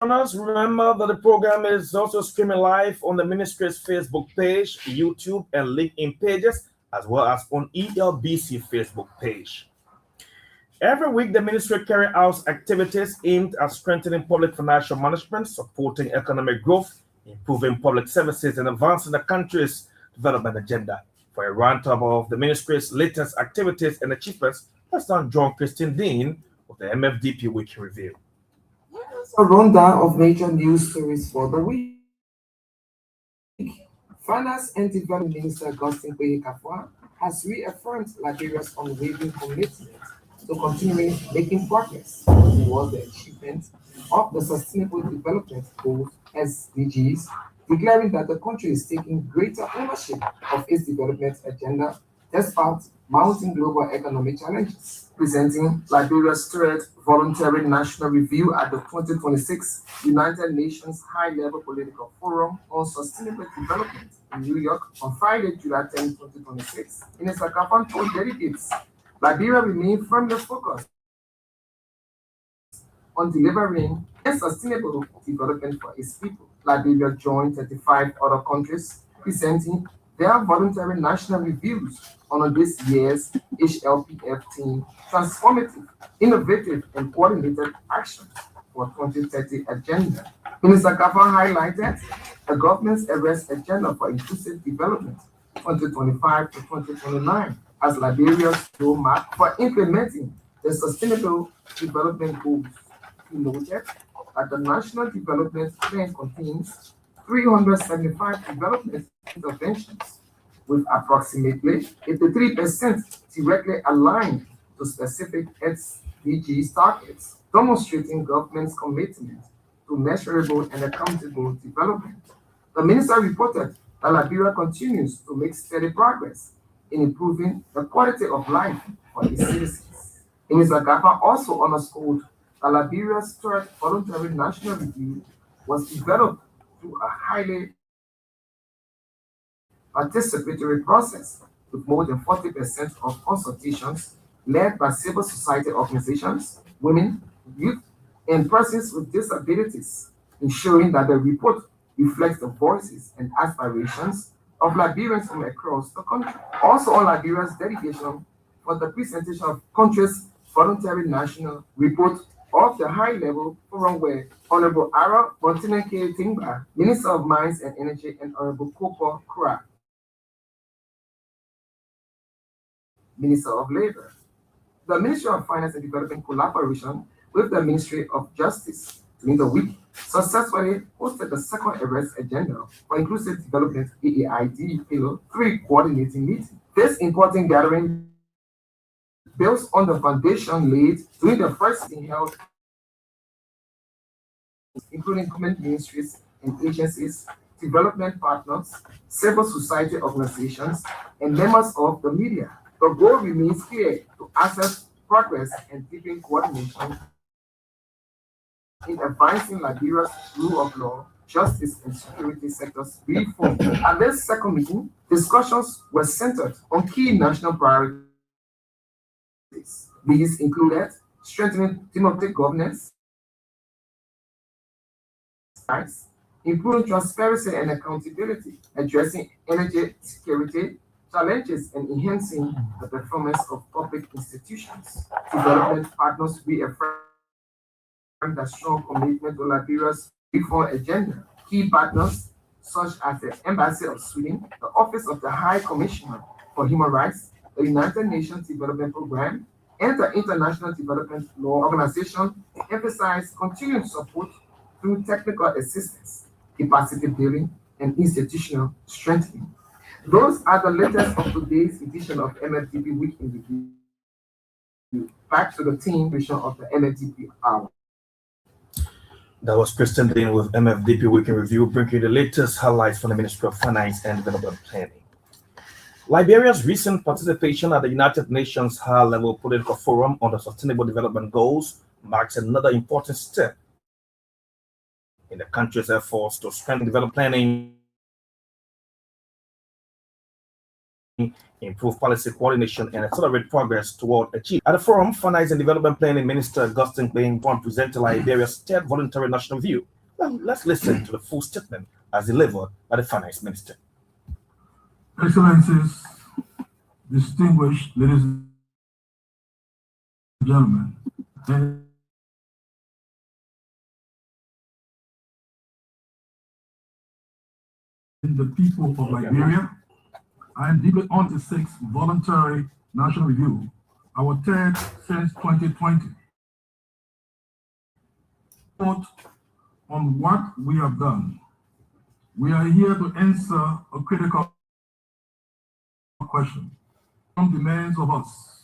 Remember that the program is also streaming live on the ministry's Facebook page, YouTube, and LinkedIn pages, as well as on ELBC Facebook page. Every week, the ministry carries out activities aimed at strengthening public financial management, supporting economic growth, improving public services, and advancing the country's development agenda. For a roundup of the ministry's latest activities and achievements, let's now join Christine Dean with the MFDP Week Review. A rundown of major news stories for the week. Finance and Development Minister Augustine Kafwa has reaffirmed Liberia's unwavering commitment to continuing making progress towards the achievement of the Sustainable Development Goals (SDGs), declaring that the country is taking greater ownership of its development agenda despite mounting global economic challenges. Presenting Liberia's third Voluntary National Review at the 2026 United Nations High-Level Political Forum on Sustainable Development in New York on Friday, July 10, 2026, Minister Kafan told delegates Liberia remains firmly focused on delivering a sustainable development for its people. Liberia joined 35 other countries presenting their voluntary national reviews on this year's HLPF team transformative, innovative, and coordinated action for 2030 agenda. Minister Kafan highlighted the government's arrest agenda for inclusive development 2025 to 2029 as Liberia's roadmap for implementing the Sustainable Development Goals. He noted that the National Development Plan contains 375 development interventions, with approximately 83% directly aligned to specific SDGs targets, demonstrating government's commitment to measurable and accountable development. The minister reported that Liberia continues to make steady progress in improving the quality of life for its citizens. Minister Gapa also underscored that Liberia's third voluntary national review was developed through a highly participatory process with more than 40% of consultations led by civil society organizations, women, youth, and persons with disabilities, ensuring that the report reflects the voices and aspirations of Liberians from across the country. Also on Liberia's dedication for the presentation of country's voluntary national report of the high-level forum where Honorable Ara Montenegro Timba, Minister of Mines and Energy, and Honorable Kopo Kura, Minister of Labor. The Ministry of Finance and Development collaboration with the Ministry of Justice during the week successfully hosted the second arrest agenda for inclusive development AAID Pillar 3 coordinating meeting. This important gathering builds on the foundation laid during the first meeting held, including government ministries and agencies, development partners, civil society organizations, and members of the media. The goal remains clear to assess progress and deepen coordination in advancing Liberia's rule of law, justice, and security sectors reform. At this second meeting, discussions were centered on key national priorities. These included strengthening democratic governance, improving transparency and accountability, addressing energy security challenges, and enhancing the performance of public institutions. Development partners reaffirmed a strong commitment to Liberia's reform agenda. Key partners such as the Embassy of Sweden, the Office of the High Commissioner for Human Rights, the United Nations Development Programme, and the International Development Law Organization emphasize continued support through technical assistance, capacity building, and institutional strengthening. Those are the latest of today's edition of MFDP Week in Review. Back to the team version of the MFDP Hour. That was Kristen Dean with MFDP Week in Review, bringing you the latest highlights from the Ministry of Finance and Development Planning. Liberia's recent participation at the United Nations High-Level Political Forum on the Sustainable Development Goals marks another important step in the country's efforts to strengthen development planning improve policy coordination, and accelerate progress toward achievement. At the forum, Finance and Development Planning Minister Augustine Bain presented Liberia's third voluntary national review. Well, let's listen to the full statement as delivered by the Finance Minister. Excellencies, distinguished ladies and gentlemen, and the people of Liberia, I am deeply on the sixth voluntary national review, our third since 2020. On what we have done. We are here to answer a critical question. Some demands of us.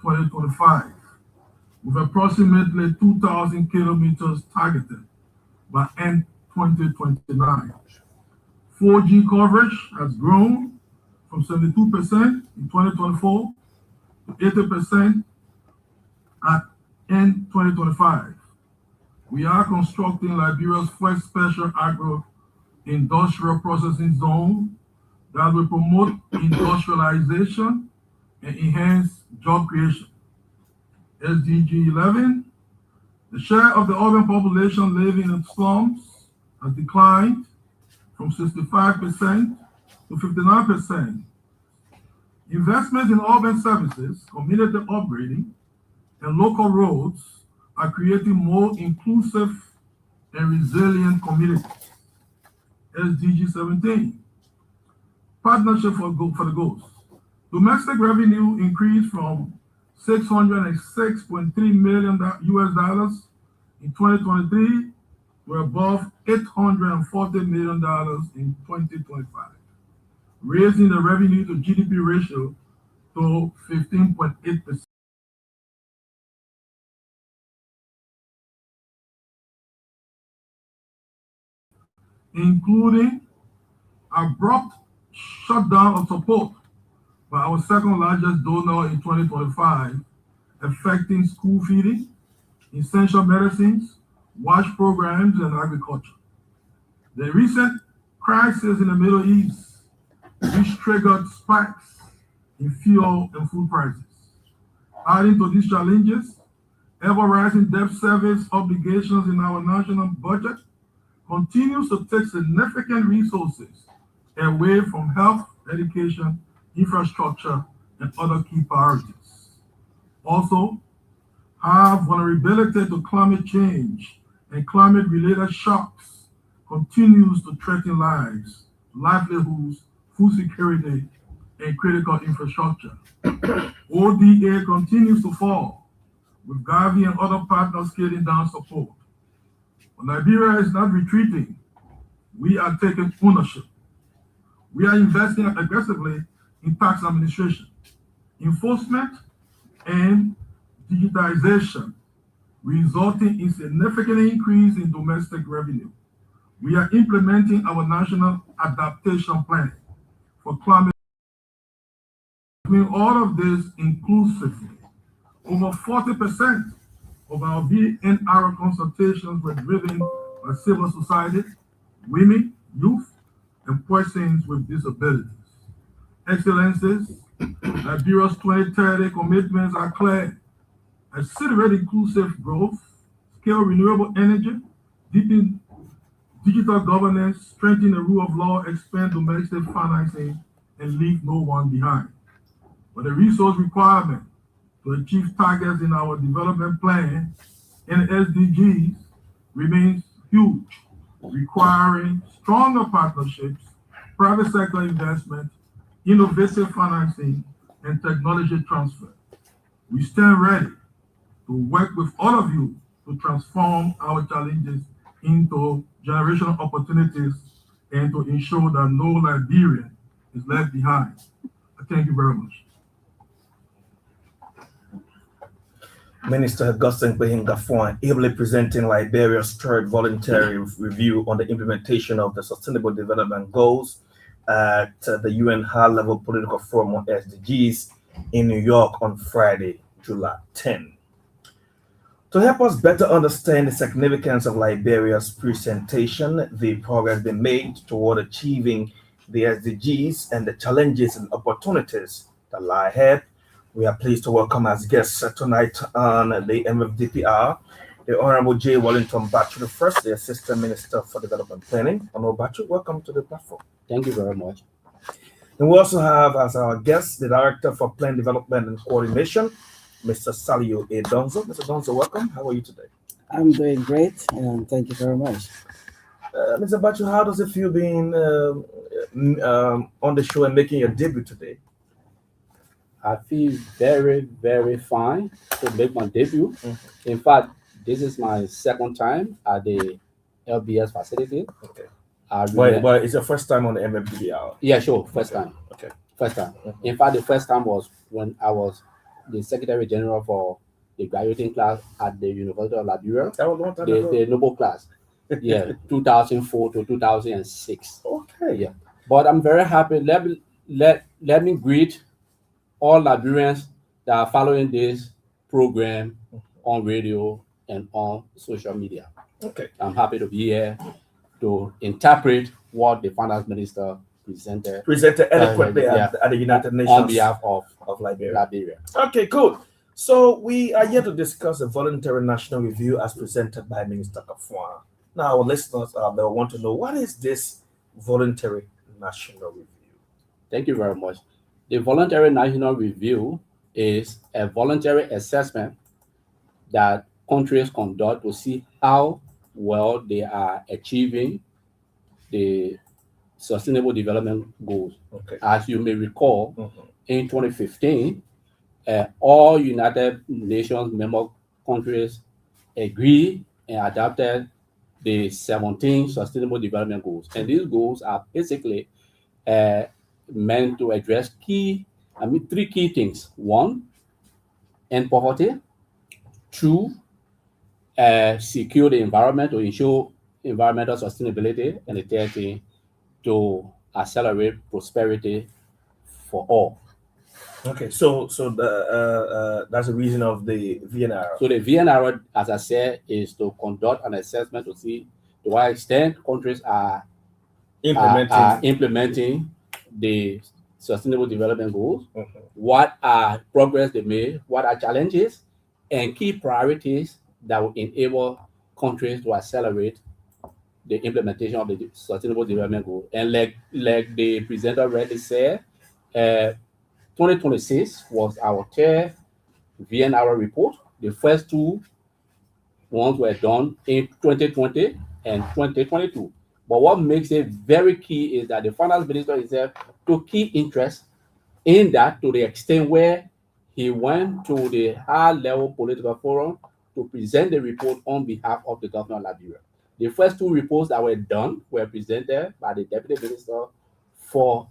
(2025), with approximately 2,000 kilometers targeted by end 2029. 4G coverage has grown from 72% in 2024 to 80% in 2025. We are constructing Liberia's first special agro-industrial processing zone that will promote industrialization and enhance job creation. SDG 11, the share of the urban population living in slums has declined from 65% to 59%. Investments in urban services, community upgrading, and local roads are creating more inclusive and resilient communities. SDG 17, partnership for the goals. Domestic revenue increased from $606.3 million US in 2023 to above $840 million in 2025, raising the revenue to GDP ratio to 15.8%. Including abrupt shutdown of support by our second largest donor in 2025, affecting school feeding, essential medicines, WASH programs, and agriculture. The recent crisis in the Middle East, which triggered spikes in fuel and food prices. Adding to these challenges, ever-rising debt service obligations in our national budget continues to take significant resources away from health, education, infrastructure, and other key priorities. Also, our vulnerability to climate change and climate-related shocks continues to threaten lives, livelihoods, food security, and critical infrastructure. ODA continues to fall, with Gavi and other partners scaling down support. But Liberia is not retreating. We are taking ownership. We are investing aggressively in tax administration, enforcement, and digitization, resulting in significant increase in domestic revenue. We are implementing our national adaptation plan for climate. Doing all of this inclusively, over 40% of our VNR consultations were driven by civil society, women, youth, and persons with disabilities. Excellencies, Liberia's 2030 commitments are clear: accelerate inclusive growth, scale renewable energy, deepen digital governance, strengthen the rule of law, expand domestic financing, and leave no one behind. But the resource requirement to achieve targets in our development plan and SDGs remains huge, requiring stronger partnerships, private sector investment, innovative financing, and technology transfer. We stand ready to work with all of you to transform our challenges into generational opportunities and to ensure that no Liberian is left behind. Thank you very much. Minister Augustine Behinga ably presenting Liberia's third voluntary review on the implementation of the Sustainable Development Goals at the UN High-Level Political Forum on SDGs in New York on Friday, July 10. To help us better understand the significance of Liberia's presentation, the progress being made toward achieving the SDGs, and the challenges and opportunities that lie ahead, we are pleased to welcome as guests tonight on the MFDPR, the Honorable J. Wellington Barchue I, the Assistant Minister for Development Planning. Honorable Barchue, welcome to the platform. Thank you very much. And we also have as our guest the Director for Plan Development and Coordination, Mr. Salio A. Donzo. Mr. Donzo, welcome. How are you today? I'm doing great, and thank you very much. Mr. Barchue, how does it feel being on the show and making your debut today? I feel very, very fine to make my debut. Mm-hmm. In fact, this is my second time at the LBS facility. Okay. But it's your first time on the MFDP? Yeah, sure. First time. Okay. First time. Mm-hmm. In fact, the first time was when I was the Secretary General for the graduating class at the University of Liberia. That was a long time ago. The Noble class. Yeah, 2004 to 2006. Okay. Yeah, but I'm very happy. Let me greet all Liberians that are following this program on radio and on social media. Okay. I'm happy to be here to interpret what the finance minister Presented eloquently yeah, at the United on Nations behalf of Liberia. Liberia. Okay, cool. So we are here to discuss the Voluntary National Review as presented by Minister Kafwa. Now, our listeners they'll want to know, what is this Voluntary National Review? Thank you very much. The Voluntary National Review is a voluntary assessment that countries conduct to see how well they are achieving the Sustainable Development Goals. Okay. As you may recall, Mhm. in 2015, all United Nations member countries agreed and adopted the 17 Sustainable Development Goals. And these goals are basically meant to address three key things. One, end poverty. Two, secure the environment to ensure environmental sustainability. And the third thing, to accelerate prosperity for all. Okay, so that's the reason of the VNR. So the VNR, as I said, is to conduct an assessment to see to what extent countries are implementing the Sustainable Development Goals, what are progress they made, what are challenges, and key priorities that will enable countries to accelerate the implementation of the Sustainable Development Goal. And like the presenter already said, 2026 was our third VNR report. The first two ones were done in 2020 and 2022. But what makes it very key is that the finance minister himself took key interest in that to the extent where he went to the high-level political forum to present the report on behalf of the government of Liberia. The first two reports that were done were presented by the deputy minister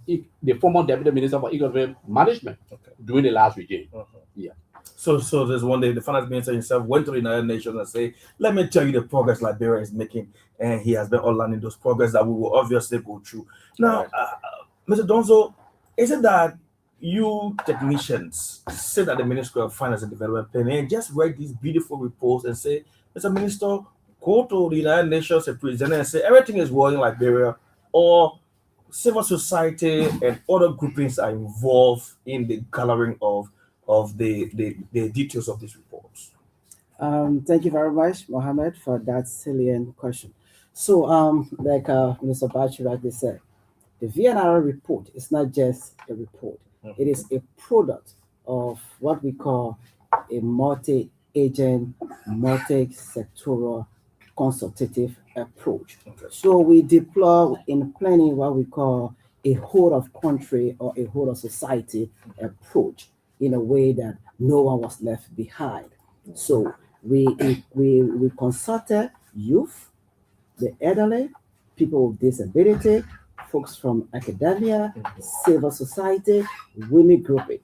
the former deputy minister for economic management during the last regime. Yeah. So there's one day the finance minister himself went to the United Nations and say, "Let me tell you the progress Liberia is making," and he has been outlining those progress that we will obviously go through. Now, Mr. Donzo, is it that you technicians sit at the Ministry of Finance and Development and just write these beautiful reports and say, "Mr. Minister, go to the United Nations and present it and say everything is well in Liberia," or civil society and other groupings are involved in the gathering of the details of these reports? Thank you very much, Mohammed, for that salient question. So, like Mr. Barchue rightly said, the VNR report is not just a report. It is a product of what we call a multi-agent, multi-sectoral consultative approach. So we deploy in planning what we call a whole of country or a whole of society approach in a way that no one was left behind. So we consulted youth, the elderly, people with disability, folks from academia, civil society, women grouping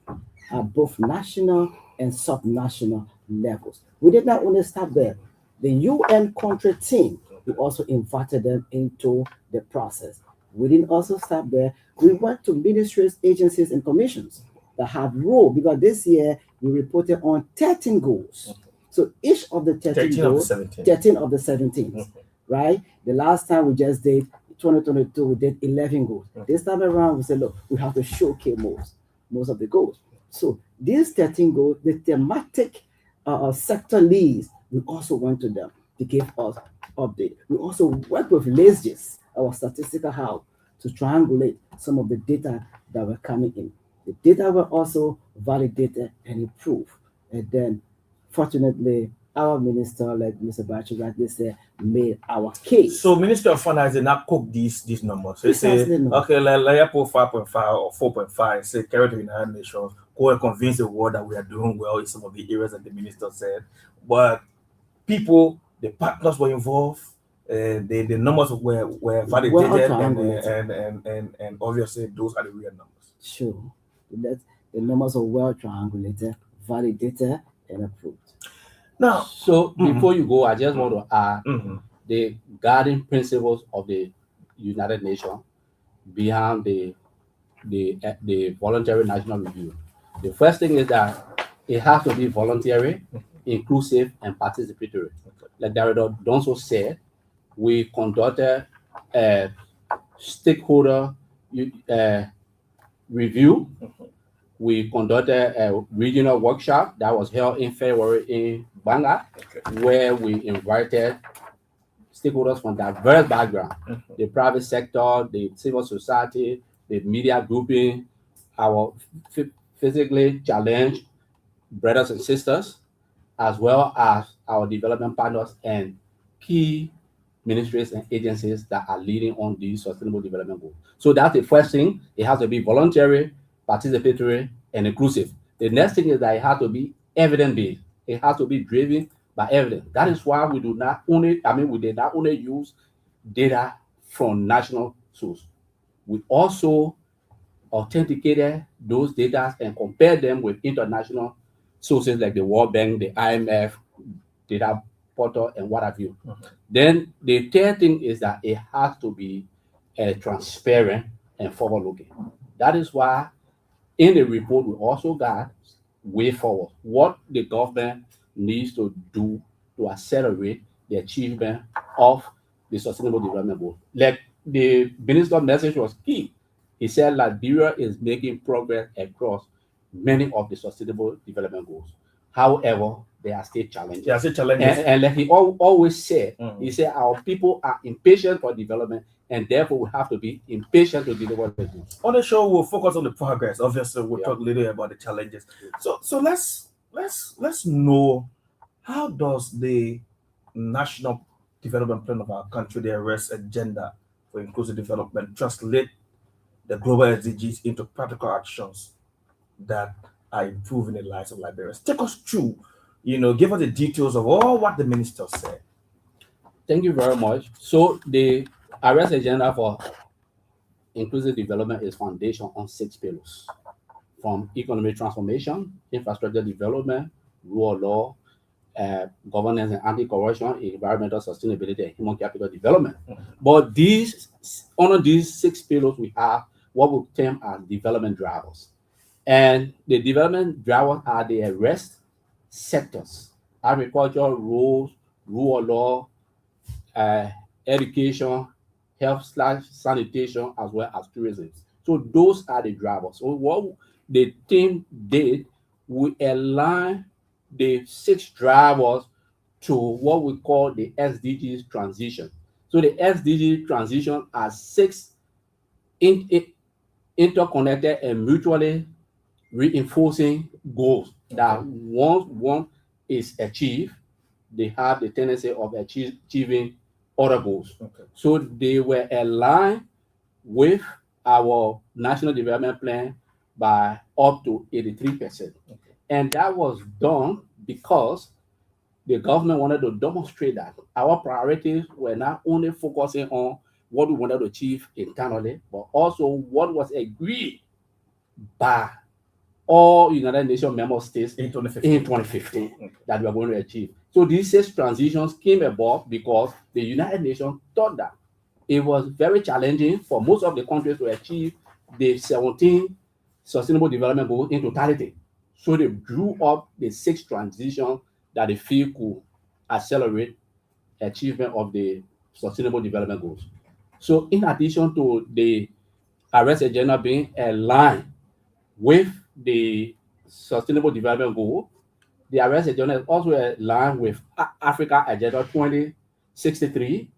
at both national and subnational levels. We did not only stop there. The UN country team, we also invited them into the process. We didn't also stop there. We went to ministries, agencies, and commissions that have role, because this year we reported on 13 goals. So each of the 13 goals, 13 of the 17, right? The last time we just did 2022, we did 11 goals. This time around, we said, look, we have to showcase most of the goals. So these 13 goals, the thematic sector leads, we also went to them to give us update. We also work with LASGIS, our statistical house, to triangulate some of the data that were coming in. The data were also validated and improved. And then, fortunately, our minister, like Mr. Barchue rightly said, made our case. So Ministry of Finance did not cook these numbers. So they say, okay, let's put 5.5 or 4.5, say carry to the United Nations, go and convince the world that we are doing well in some of the areas that the minister said. But people, the partners were involved, the numbers were validated, and obviously those are the real numbers. Sure. The numbers are well triangulated, validated, and approved. Now, so before you go, I just want to add the guiding principles of the United Nations behind the voluntary national review. The first thing is that it has to be voluntary, inclusive, and participatory. Like Director Donso said, we conducted a stakeholder review. We conducted a regional workshop that was held in February in Banga, where we invited stakeholders from diverse backgrounds, the private sector, the civil society, the media grouping, our physically challenged brothers and sisters, as well as our development partners and key ministries and agencies that are leading on these sustainable development goals. So that's the first thing. It has to be voluntary, participatory, and inclusive. The next thing is that it has to be evidence-based. It has to be driven by evidence. That is why we did not only use data from national source. We also authenticated those data and compared them with international sources like the World Bank, the IMF, data portal, and what have you. Then the third thing is that it has to be transparent and forward-looking. That is why in the report we also got way forward, what the government needs to do to accelerate the achievement of the Sustainable Development Goals. Like the minister's message was key. He said Liberia is making progress across many of the Sustainable Development Goals. However, there are still challenges. Yeah, still challenges. And like he always said, he said our people are impatient for development, and therefore we have to be impatient to deliver the goods. On the show, we'll focus on the progress. Obviously, we'll talk later about the challenges. So let's know, how does the national development plan of our country, the arrest agenda for inclusive development, translate the global SDGs into practical actions that are improving the lives of Liberians? Take us through, give us the details of all what the minister said. Thank you very much. So the arrest agenda for inclusive development is foundation on 6 pillars, from economic transformation, infrastructure development, rule of law, governance and anti-corruption, environmental sustainability, and human capital development. But under these 6 pillars, we have what we term as development drivers. And the development drivers are the arrest sectors: agriculture, roads, rule of law, education, health/sanitation, as well as tourism. So those are the drivers. So what the team did, we aligned the 6 drivers to what we call the SDGs transition. So the SDG transition are 6 interconnected and mutually reinforcing goals that once one is achieved, they have the tendency of achieving other goals. So they were aligned with our national development plan by up to 83%. And that was done because the government wanted to demonstrate that our priorities were not only focusing on what we wanted to achieve internally, but also what was agreed by all United Nations member states in 2015 that we are going to achieve. So these 6 transitions came about because the United Nations thought that it was very challenging for most of the countries to achieve the 17 Sustainable Development Goals in totality. So they drew up the 6 transitions that they feel could accelerate achievement of the Sustainable Development Goals. So in addition to the arrest agenda being aligned with the Sustainable Development Goal, the arrest agenda is also aligned with Africa Agenda 2063,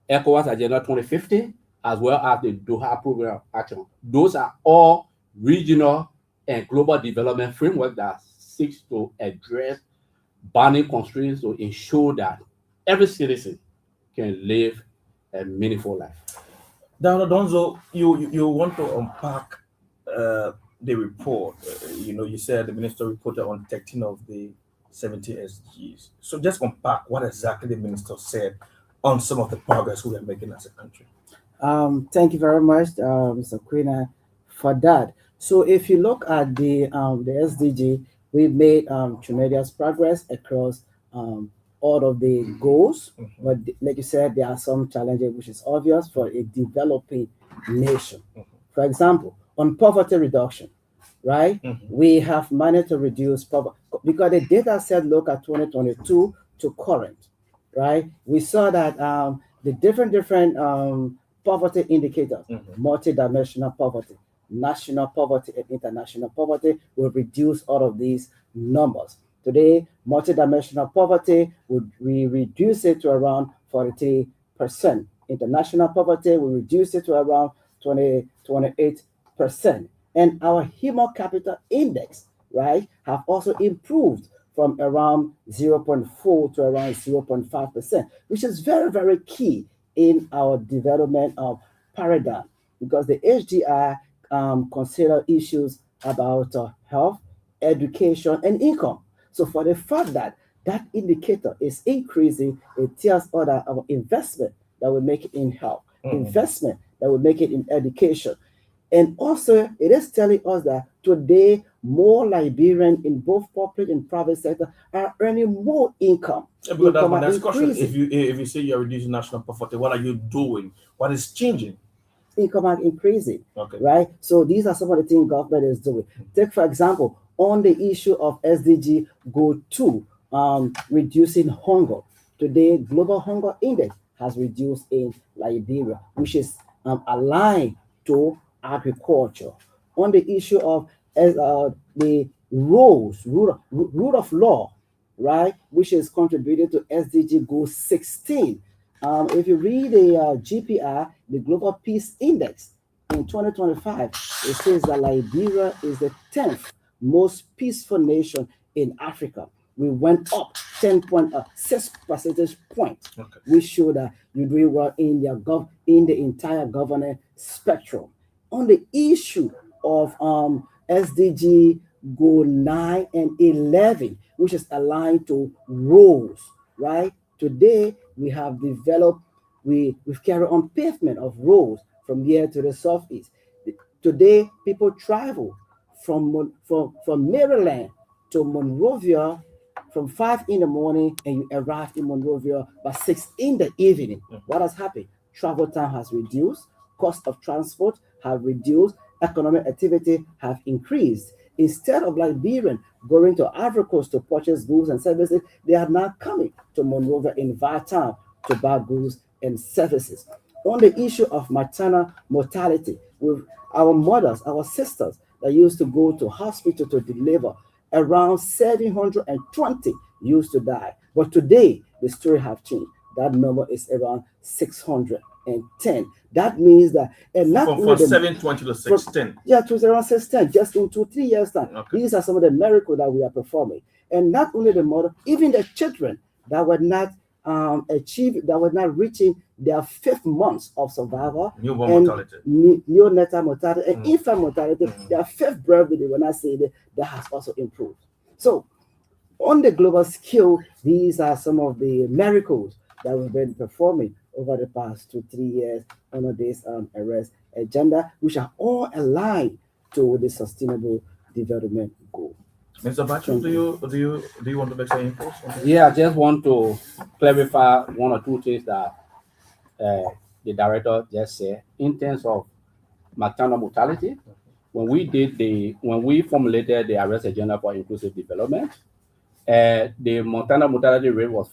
ECOWAS Agenda 2050, as well as the Doha Program of Action. Those are all regional and global development framework that seeks to address burning constraints to ensure that every citizen can live a meaningful life. Dr. Donso, you want to unpack the report. You said the minister reported on 13 of the 70 SDGs. So just unpack what exactly the minister said on some of the progress we are making as a country. Thank you very much, Mr. Quina, for that. So if you look at the SDG, we made tremendous progress across all of the goals, Mhm. but like you said, there are some challenges which is obvious for a developing nation. For example, on poverty reduction, right? Mhm. We have managed to reduce poverty because the data set look at 2022 to current, right? We saw that the different poverty indicators, Mhm. multidimensional poverty, national poverty, and international poverty will reduce all of these numbers. Today, multidimensional poverty we reduce it to around 43%. International poverty will reduce it to around 28%. And our human capital index, right, have also improved from around 0.4 to around 0.5%, which is very, very key in our development of paradigm because the HDI consider issues about health, education, and income. So for the fact that that indicator is increasing, it tells us that our investment that we make in health, investment that we make it in education, and also, it is telling us that today more Liberians in both public and private sector are earning more income. Yeah, because that's Income my are next question. increasing. If you say you're reducing national poverty, what are you doing? What is changing? Income are increasing, Okay. right? So these are some of the things government is doing. Take for example, on the issue of SDG Goal 2, reducing hunger. Today, global hunger index has reduced in Liberia, which is aligned to agriculture. On the issue of the rule of law, right, which is contributed to SDG Goal 16. If you read the GPI, the Global Peace Index in 2025, it says that Liberia is the 10th most peaceful nation in Africa. We went up 10.6 percentage points, Okay. which show that you're doing well in the entire governance spectrum. On the issue of SDG Goal 9 and 11, which is aligned to roads, right? Today, we have developed, we've carried on pavement of roads from here to the southeast. Today, people travel from Maryland to Monrovia from 5 in the morning and you arrive in Monrovia by 6 in the evening. What has happened? Travel time has reduced, cost of transport have reduced, economic activity have increased. Instead of Liberian going to Ivory Coast to purchase goods and services, they are now coming to Monrovia in Vartown to buy goods and services. On the issue of maternal mortality, with our mothers, our sisters that used to go to hospital to deliver, around 720 used to die. But today, the story have changed. That number is around 610. That means that, and not From only the 720 to 610. yeah, to around 610, just in 2-3 years time. Okay. These are some of the miracles that we are performing. And not only the mother, even the children that were not that were not reaching their 5th months of survival, Newborn and mortality. neonatal mortality, and infant mortality, their 5th birthday, they were not saying that has also improved. So on the global scale, these are some of the miracles that we've been performing over the past 2-3 years under this arrest agenda, which are all aligned to the sustainable development goal. Mr. Barchue, do you want to make some inputs? Yeah, I just want to clarify one or two things that the director just said in terms of maternal mortality. When we formulated the arrest agenda for inclusive development, the maternal mortality rate was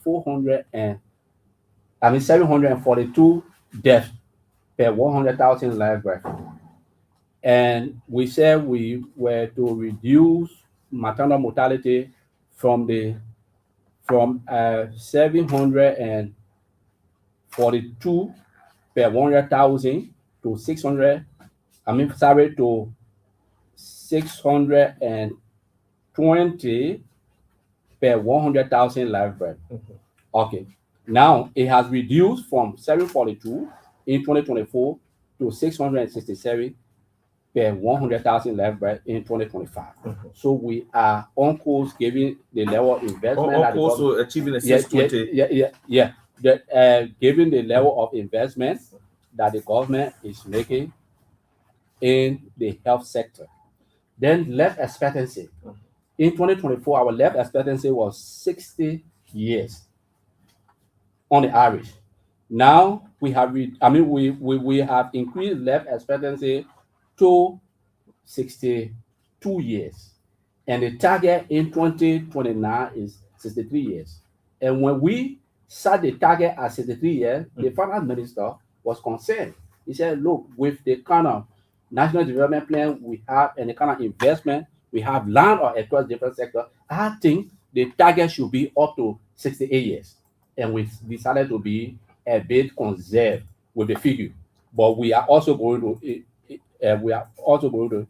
742 deaths per 100,000 live birth. And we said we were to reduce maternal mortality from 742 per 100,000 to 600. To 620 per 100,000 live birth. Okay. Now it has reduced from 742 in 2024 to 667 per 100,000 live birth in 2025. So we are on course given the level of investment. On course to achieving a 620. Given the level of investment that the government is making in the health sector. Then life expectancy. In 2024, our life expectancy was 60 years. on the average. Now we have, we have increased life expectancy to 62 years, and the target in 2029 is 63 years. And when we set the target at 63 years, the finance minister was concerned. He said, look, with the kind of national development plan we have and the kind of investment we have land or across different sectors, I think the target should be up to 68 years. And we decided to be a bit conservative with the figure. But we are also going to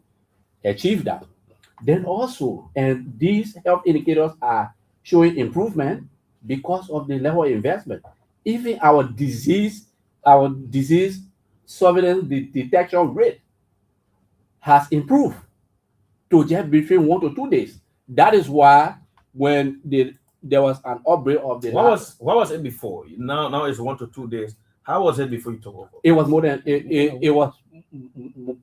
achieve that. Then also, and these health indicators are showing improvement because of the level of investment. Even our disease surveillance detection rate has improved to just between 1 to 2 days. That is why when there was an outbreak of the what was it before? Now it's 1 to 2 days. How was it before you took over? It was more than it was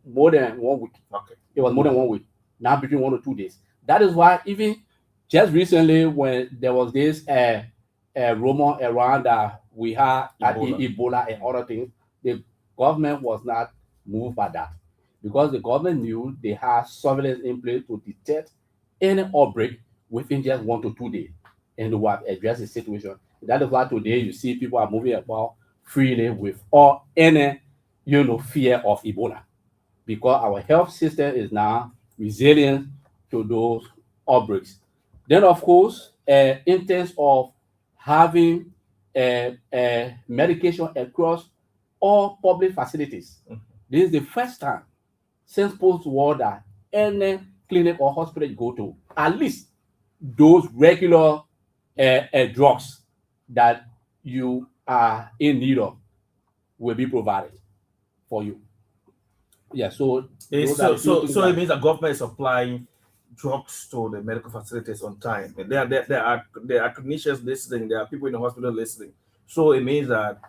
more than 1 week. Okay. It was more than 1 week. Now between 1 to 2 days. That is why even just recently when there was this rumor around that we had Ebola and other things, the government was not moved by that because the government knew they had surveillance in place to detect any outbreak within just 1 to 2 days, and they have addressed the situation. That is why today you see people are moving about freely without any fear of Ebola, because our health system is now resilient to those outbreaks. Then, of course, in terms of having medication across all public facilities, this is the first time since post-war that any clinic or hospital you go to, at least those regular drugs that you are in need of will be provided for you. Yeah, so it means the government is supplying drugs to the medical facilities on time. And there are clinicians listening, there are people in the hospital listening. So it means that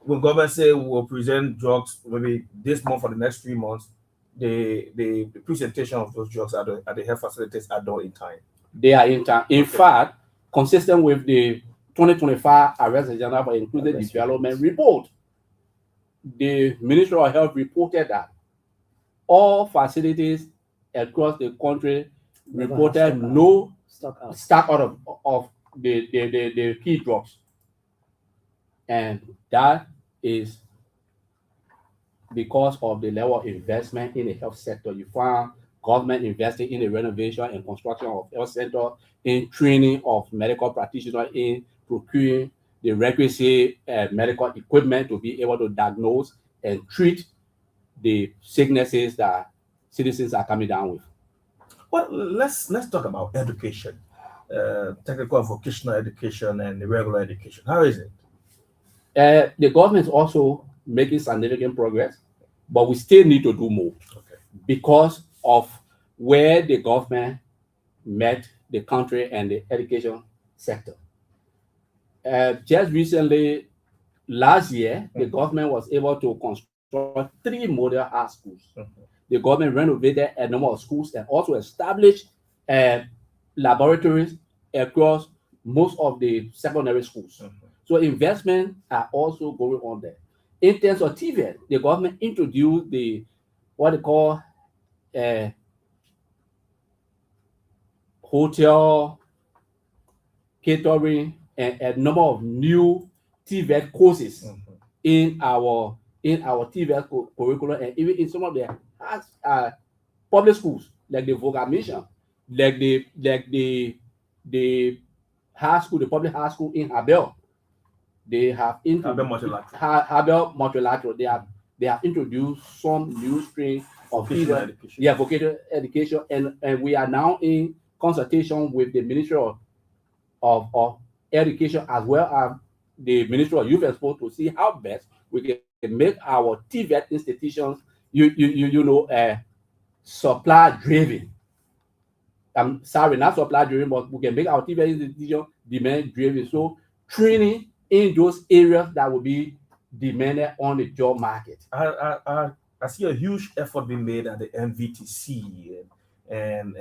when government say we will present drugs maybe this month for the next 3 months, the presentation of those drugs at the health facilities are done in time. They are in time. In fact, consistent with the 2025 Arrest Agenda for Inclusive Development report, the Ministry of Health reported that all facilities across the country reported no stock out of the key drugs. And that is because of the level of investment in the health sector. You find government investing in the renovation and construction of health centers, in training of medical practitioners, in procuring the requisite medical equipment to be able to diagnose and treat the sicknesses that citizens are coming down with. Well, let's talk about education, technical and vocational education and the regular education. How is it? The government is also making significant progress, but we still need to do more because of where the government met the country and the education sector. Just recently, last year, the government was able to construct 3 model high schools. The government renovated a number of schools and also established laboratories across most of the secondary schools. So investments are also going on there. In terms of TVET, the government introduced what they call hotel catering and a number of new TVET courses in our TVET curriculum, and even in some of the public schools like the Voga Mission, like the high school, the public high school in Habel. They have Habel Multilateral. They have introduced some new stream of vocational education, and we are now in consultation with the Ministry of Education as well as the Ministry of Youth and Sport to see how best we can make our TVET institutions, supply driven. I'm sorry, not supply driven, but we can make our TVET institutions demand driven. So training in those areas that will be demanded on the job market. I see a huge effort being made at the MVTC, and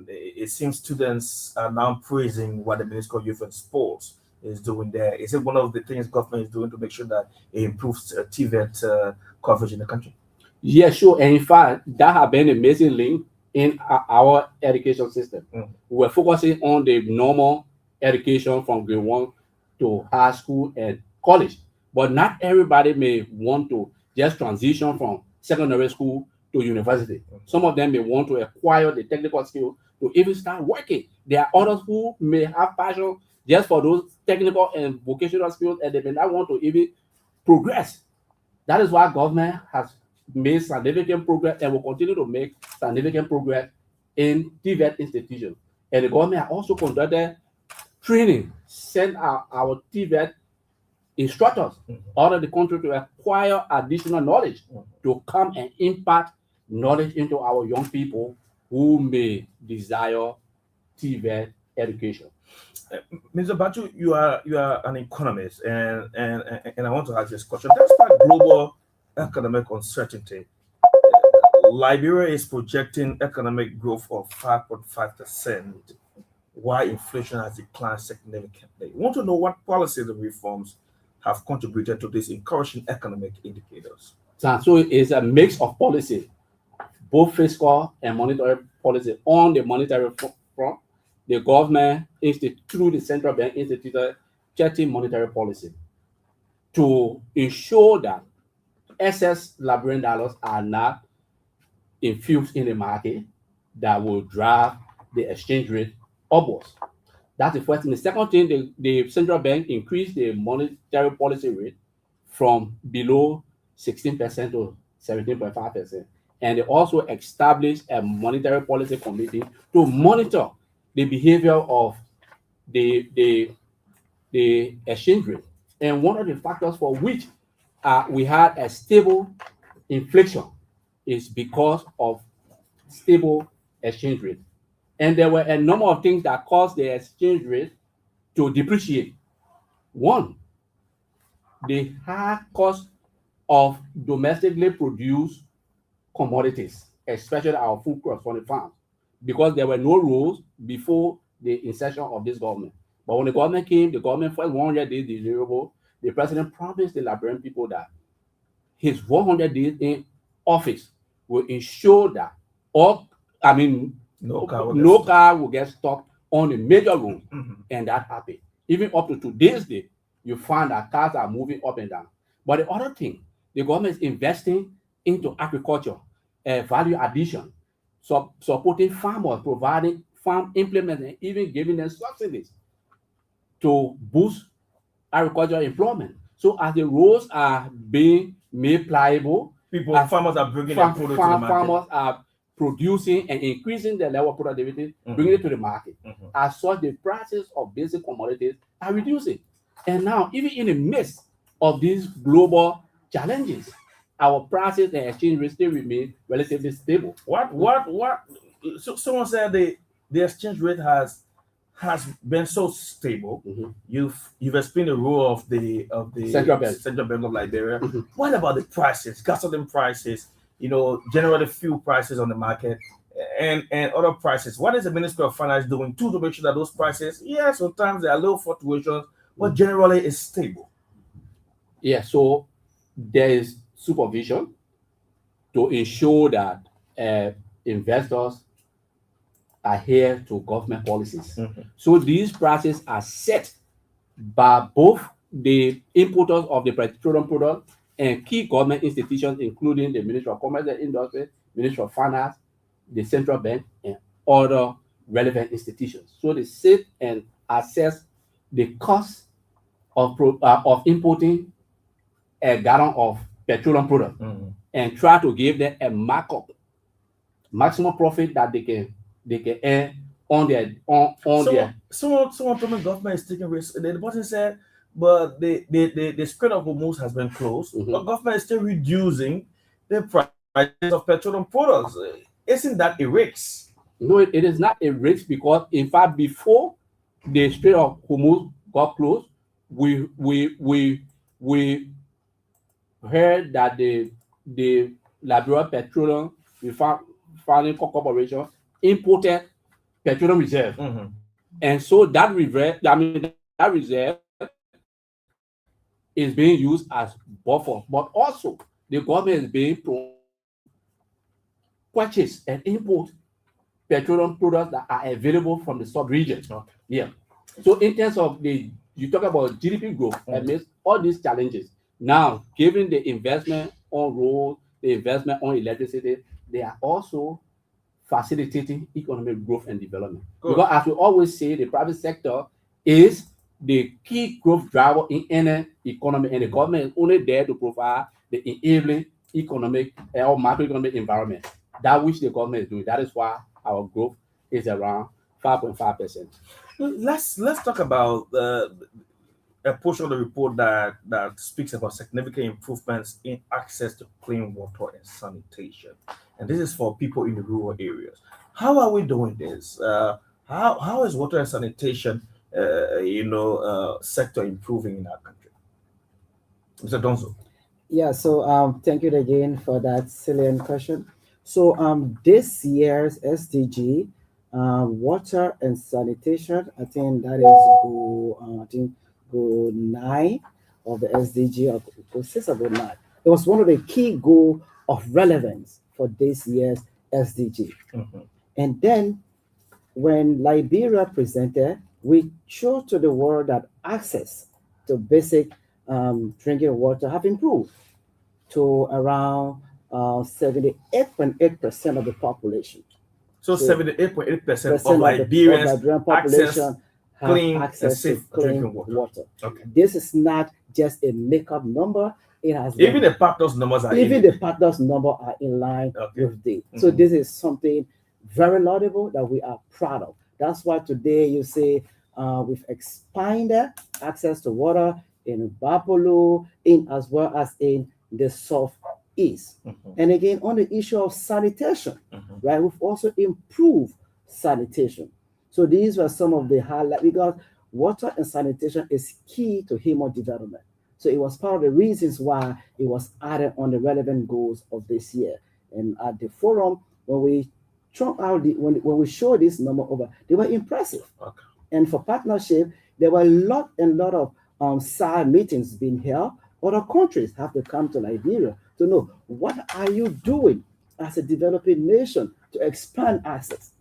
it seems students are now praising what the Ministry of Youth and Sports is doing there? Is it one of the things government is doing to make sure that it improves TVET coverage in the country? Yeah, sure. And in fact, that has been a amazing link in our education system. We're focusing on the normal education from grade 1 to high school and college. But not everybody may want to just transition from secondary school to university. Some of them may want to acquire the technical skills to even start working. There are others who may have passion just for those technical and vocational skills, and they may not want to even progress. That is why government has made significant progress and will continue to make significant progress in TVET institutions. And the government has also conducted training, sent our TVET instructors out of the country to acquire additional knowledge to come and impart knowledge into our young people who may desire TVET education. Mr. Barchue, you are an economist, and I want to ask this question. Despite global economic uncertainty, Liberia is projecting economic growth of 5.5%, while inflation has declined significantly. We want to know what policies and reforms have contributed to these encouraging economic indicators. So it's a mix of policy, both fiscal and monetary policy. On the monetary front, the government, through the central bank, instituted checking monetary policy to ensure that excess Liberian dollars are not infused in the market that will drive the exchange rate upwards. That's the first thing. The second thing, the central bank increased the monetary policy rate from below 16% to 17.5%. And they also established a monetary policy committee to monitor the behavior of the exchange rate. And one of the factors for which we had a stable inflation is because of stable exchange rate. And there were a number of things that caused the exchange rate to depreciate. One, the high cost of domestically produced commodities, especially our food crops from the farms, because there were no rules before the inception of this government. But when the government came, the government first 100 days deliverable, the president promised the Liberian people that his 100 days in office will ensure that no car will get stuck on a major road. And that happened. Even up to today's day, you find that cars are moving up and down. But the other thing, the government is investing into agriculture, value addition, supporting farmers, providing farm implements, and even giving them subsidies to boost agricultural employment. So as the roads are being made pliable, farmers are bringing their product to the market. Farmers are producing and increasing the level of productivity, bringing it to the market. As such, the prices of basic commodities are reducing. And now, even in the midst of these global challenges, our prices and exchange rates still remain relatively stable. So someone said the exchange rate has been so stable. You've explained the role of the Central Bank of Liberia. What about the prices, gasoline prices, generally fuel prices on the market, and other prices? What is the Ministry of Finance doing to make sure that those prices, sometimes there are low fluctuations, but generally it's stable? Yeah, so there is supervision to ensure that investors adhere to government policies. So these prices are set by both the importers of the petroleum product and key government institutions, including the Ministry of Commerce and Industry, Ministry of Finance, the Central Bank, and other relevant institutions. So they sit and assess the cost of importing a gallon of petroleum product and try to give them a markup, maximum profit that they can earn on their Someone told me government is taking risks. The person said, but the Strait of Hormuz has been closed, but government is still reducing the prices of petroleum products. Isn't that a risk? No, it is not a risk, because in fact, before the Strait of Hormuz got closed, we heard that the Liberia Petroleum Refining Corporation imported petroleum reserve, and so that reserve is being used as buffer, but also the government is being purchase and import petroleum products that are available from the sub-region. Okay. Yeah. So in terms of you talk about GDP growth amidst all these challenges. Now, given the investment on roads, the investment on electricity, they are also facilitating economic growth and development. Good. Because as we always say, the private sector is the key growth driver in any economy, and the government is only there to provide the enabling economic or macroeconomic environment, that which the government is doing. That is why our growth is around 5.5%. Let's talk about a portion of the report that speaks about significant improvements in access to clean water and sanitation, and this is for people in the rural areas. How are we doing this? How is water and sanitation, sector improving in our country, Mr. Donzo? Yeah, so thank you again for that salient question. So this year's SDG, water and sanitation, I think that is goal 9 of the SDG, or goal 6 or goal 9. It was one of the key goals of relevance for this year's SDG. Mm-hmm. And then when Liberia presented, we showed to the world that access to basic drinking water have improved to around 78.8% of the population. So 78.8% of Liberians population have clean access and safe to clean drinking water. Okay. This is not just a makeup number. It has even the partners numbers are in line with this. Mm-hmm. So this is something very laudable that we are proud of. That's why today you see we've expanded access to water in Barchue, as well as in the southeast. Mm-hmm. And again, on the issue of sanitation, right, we've also improved sanitation. So these were some of the highlights, because water and sanitation is key to human development. So it was part of the reasons why it was added on the relevant goals of this year. And at the forum, when we when we showed this number over, they were impressive. Okay. And for partnership, there were a lot of side meetings being held. Other countries have to come to Liberia to know, what are you doing as a developing nation to expand access?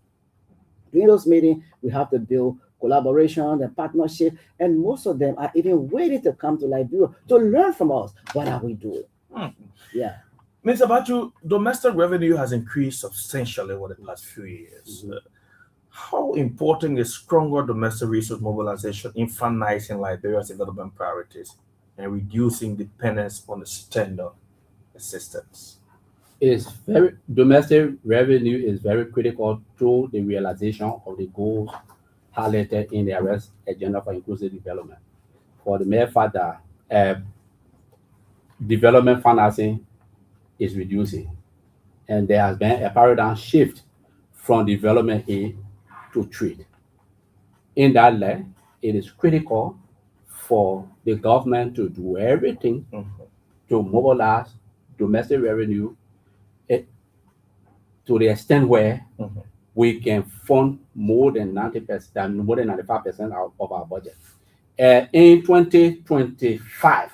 During those meetings, we have to build collaboration and partnership, and most of them are even waiting to come to Liberia to learn from us. What are we doing? Yeah. Mr. Barchue, domestic revenue has increased substantially over the last few years. How important is stronger domestic resource mobilization in financing Liberia's development priorities and reducing dependence on external assistance? Domestic revenue is very critical to the realization of the goals highlighted in the arrest agenda for inclusive development. For the mere fact that development financing is reducing, and there has been a paradigm shift from development aid to trade. In that light, it is critical for the government to do everything to mobilize domestic revenue to the extent where we can fund more than 90%, more than 95% of our budget. In 2025,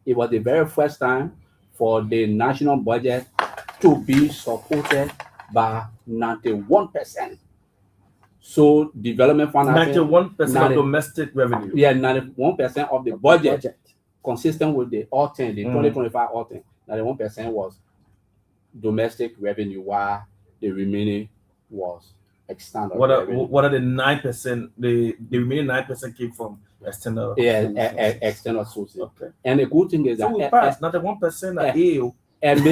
it was the very first time for the national budget to be supported by 91%. So development financing, 91% of domestic revenue. Yeah, 91% of the budget, consistent with the all-10, the 2025 all-10. 91% was domestic revenue, while the remaining was external. What are the 9%? The remaining 9% came from external. External sources. Okay. And the good thing is that we passed 91% are EU. And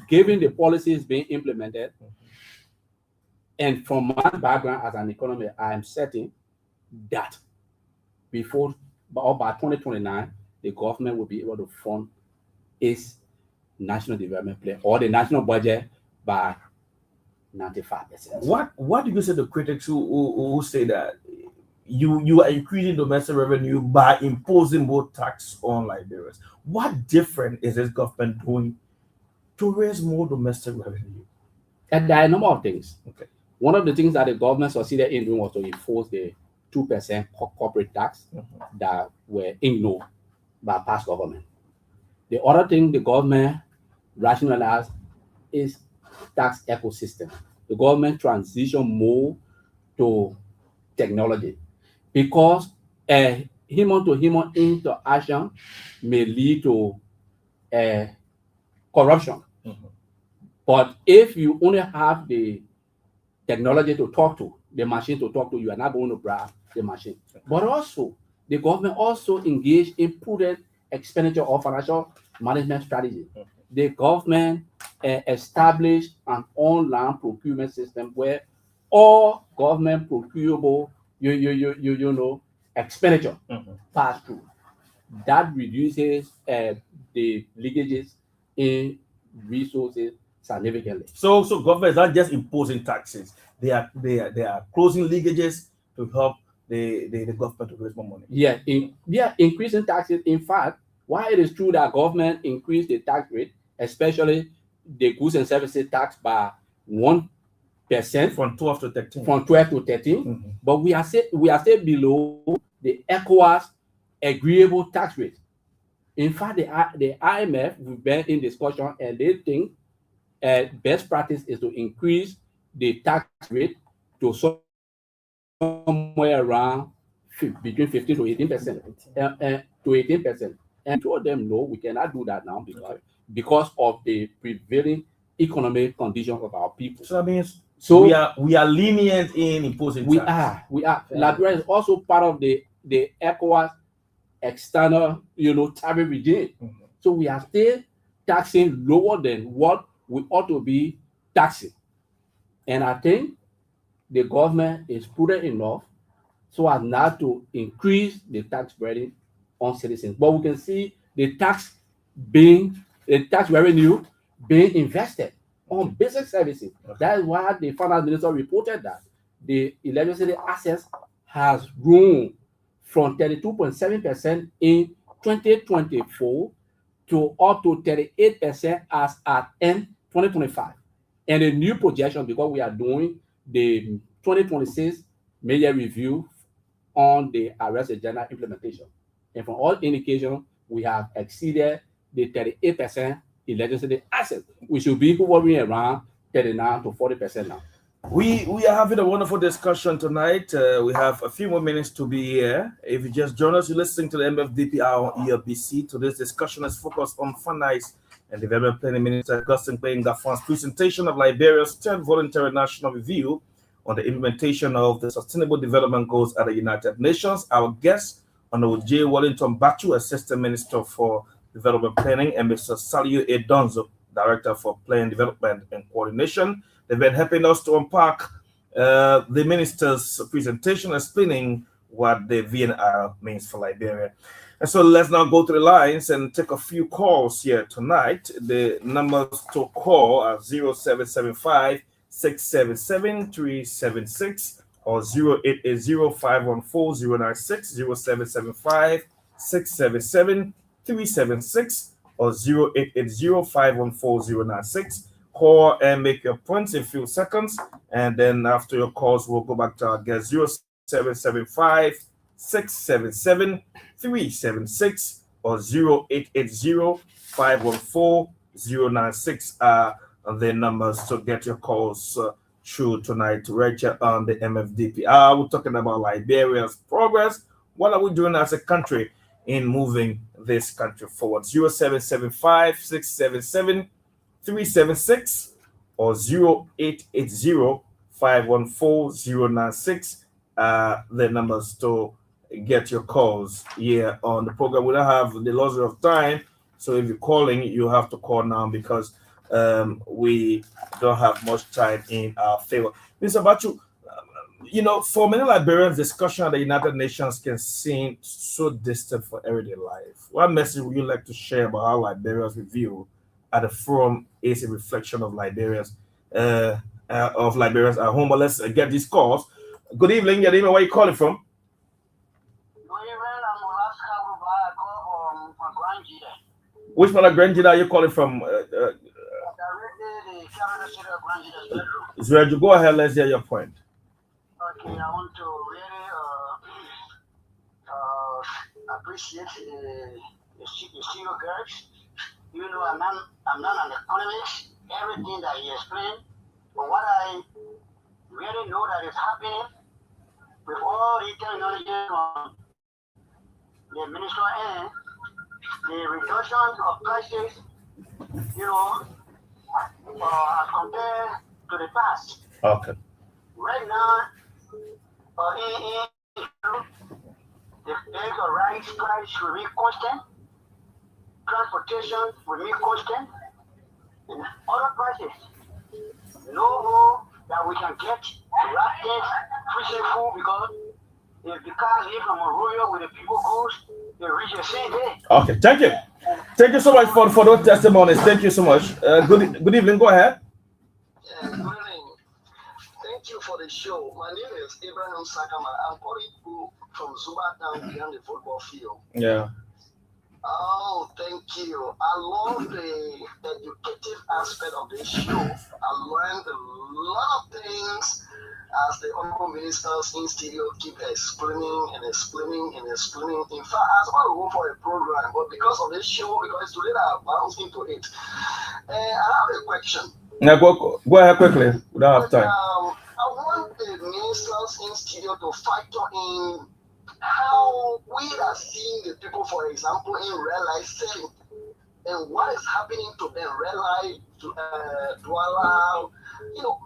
given the policies being implemented, and from my background as an economist, I am certain that by 2029, the government will be able to fund its national development plan or the national budget by 95%. What do you say to critics who say that you are increasing domestic revenue by imposing more tax on Liberians? What different is this government doing to raise more domestic revenue? And there are a number of things. Okay. One of the things that the government succeeded in doing was to enforce the 2% corporate tax that were ignored by past government. The other thing the government rationalized is tax ecosystem. The government transition more to technology because human-to-human interaction may lead to corruption. But if you only have the technology to talk to, the machine to talk to, you are not going to bribe the machine. But also, the government also engaged in prudent expenditure of financial management strategy. The government established an online procurement system where all government procurable, expenditure pass through. That reduces the leakages in resources significantly. So government is not just imposing taxes; they are closing leakages to help the government to raise more money. Increasing taxes. In fact, while it is true that government increased the tax rate, especially the goods and services tax by 1% from 12 to 13. From 12 to 13, but we are still below the ECOWAS agreeable tax rate. In fact, the IMF, we've been in discussion, and they think best practice is to increase the tax rate to somewhere around between 15 to 18%. And told them no, we cannot do that now because of the prevailing economic conditions of our people. So that means we are lenient in imposing tax. We are. Liberia is also part of the ECOWAS external, tariff regime. So we are still taxing lower than what we ought to be taxing. And I think the government is prudent enough so as not to increase the tax burden on citizens. But we can see the tax revenue being invested on basic services. That is why the finance minister reported that the electricity assets has grown from 32.7% in 2024 to up to 38% as at end 2025. And a new projection, because we are doing the 2026 major review on the arrest agenda implementation. And from all indications, we have exceeded the 38% electricity assets. We should be hovering around 39 to 40% now. We are having a wonderful discussion tonight. We have a few more minutes to be here. If you just join us, you're listening to the MFDP hour on ELBC. Today's discussion is focused on finance and development planning minister Augustine Kpayingafan's presentation of Liberia's 10th Voluntary National Review on the implementation of the Sustainable Development Goals at the United Nations. Our guest, Honorable J. Wellington Barchue, Assistant Minister for Development Planning, and Mr. Salio A. Donzo, Director for Planning Development and Coordination. They've been helping us to unpack the minister's presentation, explaining what the VNR means for Liberia. And so let's now go to the lines and take a few calls here tonight. The numbers to call are 0775 677 376 or 0880-514-096, 0775 677 376 or 0880-514-096. Call and make your points in a few seconds, and then after your calls, we'll go back to our guest 0775 677 376 or 0880-514-096 are the numbers to get your calls through tonight right here on the MFDP. We're talking about Liberia's progress. What are we doing as a country in moving this country forward? 0775 677 376 or 0880-514-096 the numbers to get your calls here on the program. We don't have the luxury of time, so if you're calling, you have to call now because we don't have much time in our favor. Mr. Barchue, for many Liberians, discussion at the United Nations can seem so distant for everyday life. What message would you like to share about how Liberians review at the forum is a reflection of Liberians at home? But let's get these calls. Good evening. Your name and where you calling from? Which part of Grangida are you calling from? Israel, go ahead. Let's hear your point. Okay, I want to really appreciate the studio girls. You know, I'm not an economist. Everything that he explained, but what I really know that is happening with all the technology on the minister end, the reduction of prices, you know, as compared to the past. Okay. Right now, the egg or rice price will be constant, transportation will be constant, and other prices. No more that we can get rapid free food because if the cars here from Arroyo with the people goes, they reach the same day. Okay, thank you. Thank you so much for those testimonies. Thank you so much. Good evening. Go ahead. Good evening. Thank you for the show. My name is Abraham Sakama. I'm calling you from Zuba Town behind the football field. Yeah. Oh, thank you. I love the educative aspect of this show. I learned a lot of things as the honorable ministers in studio keep explaining and explaining and explaining. In fact, I was about to go for a program, but because of this show, because today I bounced into it. I have a question. Now go ahead quickly. We don't have time. I want the ministers in studio to factor in how we are seeing the people, for example, in real life selling, and what is happening to them, real life, Douala, you know,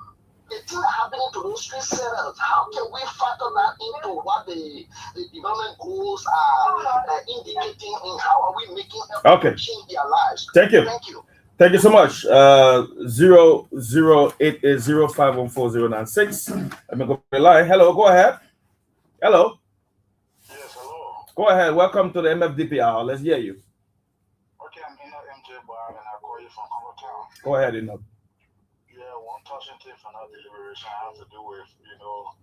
the thing happening to those street sellers. How can we factor that into what the development goals are indicating, and how are we making them change their lives? Thank you. Thank you. Thank you so much. 0088051496. Let me go to the line. Hello, go ahead. Hello. Yes, hello. Go ahead. Welcome to the MFDP hour. Let's hear you. Okay, I'm Ina MJ Bar and I call you from Congo Town. Go ahead, Ina. Yeah, one touching thing for that deliberation has to do with, you know,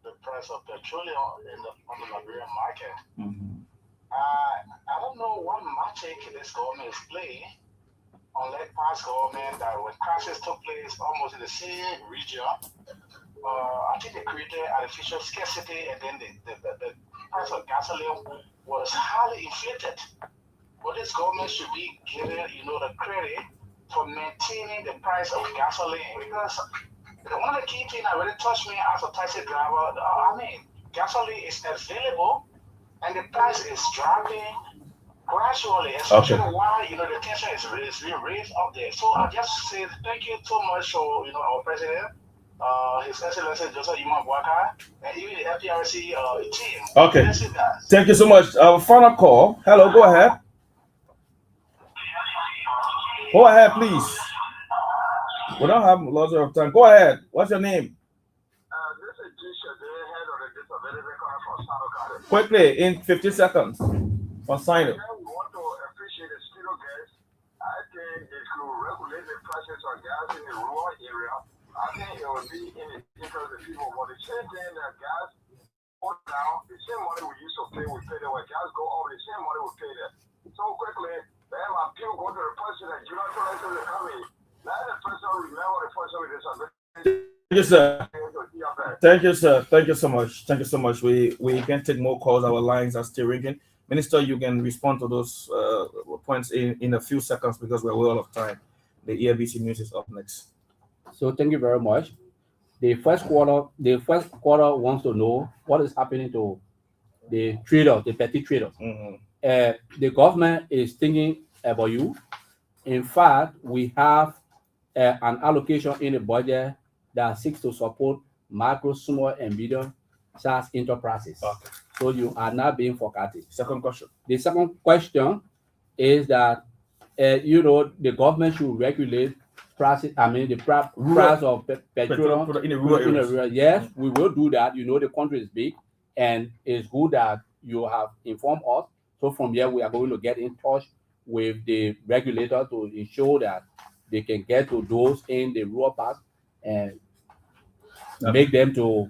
the price of petroleum on the Liberian market. Mm-hmm. I don't know what magic this government is playing. Unlike past government that when crisis took place almost in the same region, I think they created artificial scarcity, and then the price of gasoline was highly inflated. But this government should be given, you know, the credit for maintaining the price of gasoline, because one of the key things that really touched me as a taxi driver, gasoline is available and the price is dropping gradually, especially while, you know, the tension is being raised up there. So I just say thank you so much for, you know, our president, His Excellency Joseph Iman Bwaka, and even the FPRC team. Okay. Thank you so much. Our final call. Hello, go ahead. Go ahead, please. We don't have lots of time. Go ahead. What's your name? This is Jisha, the head of the disability corner for Sano. Quickly, in 50 seconds. Consign it. We want to appreciate the studio guests. I think they should regulate the prices of gas in the rural area. I think it will be in the interest of the people. But the same thing that gas goes down, the same money we used to pay, we pay there. When gas go up, the same money we pay there. So quickly, then my people go to the president. You know, so they come in. Let the person remember the person with disability. Thank you, sir. Thank you, sir. Thank you so much. Thank you so much. We can take more calls. Our lines are still ringing. Minister, you can respond to those points in a few seconds because we're well of time. The EABC news is up next. So thank you very much. The first quarter wants to know what is happening to the traders, the petty traders. Mm-hmm. The government is thinking about you. In fact, we have an allocation in the budget that seeks to support micro, small, and medium size enterprises. Okay. So you are not being forgotten. Second question. The second question is that you know, the government should regulate prices. I mean, the price of petrol in the rural areas. Yes, we will do that. You know, the country is big, and it's good that you have informed us. So from here, we are going to get in touch with the regulator to ensure that they can get to those in the rural parts and make them to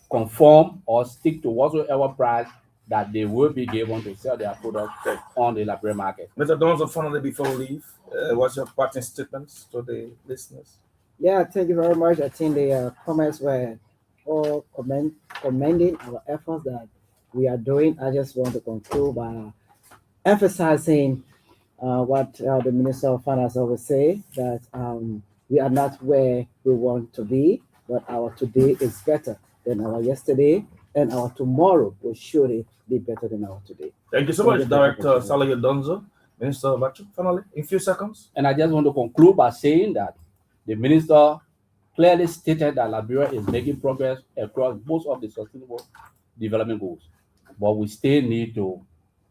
conform or stick to whatsoever price that they will be given to sell their products on the Liberian market. Mr. Donzo, finally, before we leave, what's your parting statements to the listeners? Yeah, thank you very much. I think the comments were all commending our efforts that we are doing. I just want to conclude by emphasizing what the Minister of Finance always say, that we are not where we want to be, but our today is better than our yesterday, and our tomorrow will surely be better than our today. Thank you so Thank much, you for the Director opportunity. Salih Donzo. Minister Barchue, finally, in a few seconds. And I just want to conclude by saying that the minister clearly stated that Liberia is making progress across most of the sustainable development goals, but we still need to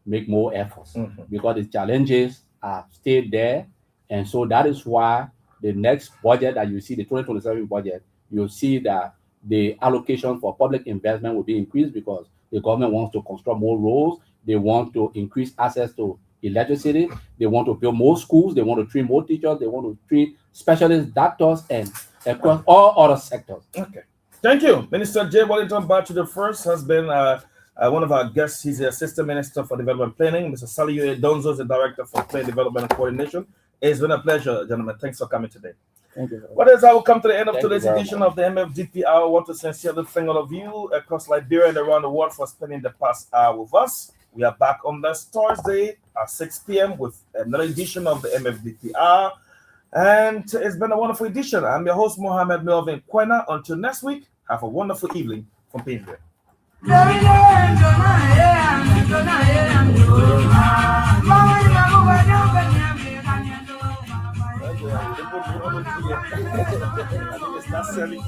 make more efforts because the challenges are still there. And so that is why the next budget that you see, the 2027 budget, you'll see that the allocation for public investment will be increased because the government wants to construct more roads, they want to increase access to electricity, they want to build more schools, they want to train more teachers, they want to train specialist doctors, and across all other sectors. Okay. Thank you. Minister J. Wellington Barchue the first has been one of our guests. He's the Assistant Minister for Development Planning. Mr. Salih Donzo is the Director for Plan Development and Coordination. It's been a pleasure, gentlemen. Thanks for coming today. Thank you. What is, I will come to the end of Thank you today's very edition much. of the MFDP Hour. I want to sincerely thank all of you across Liberia and around the world for spending the past hour with us. We are back on this Thursday at 6 p.m. with another edition of the MFDP Hour. And it's been a wonderful edition. I'm your host, Mohammed Melvin Quena. Until next week, have a wonderful evening from Painville. It's not silly.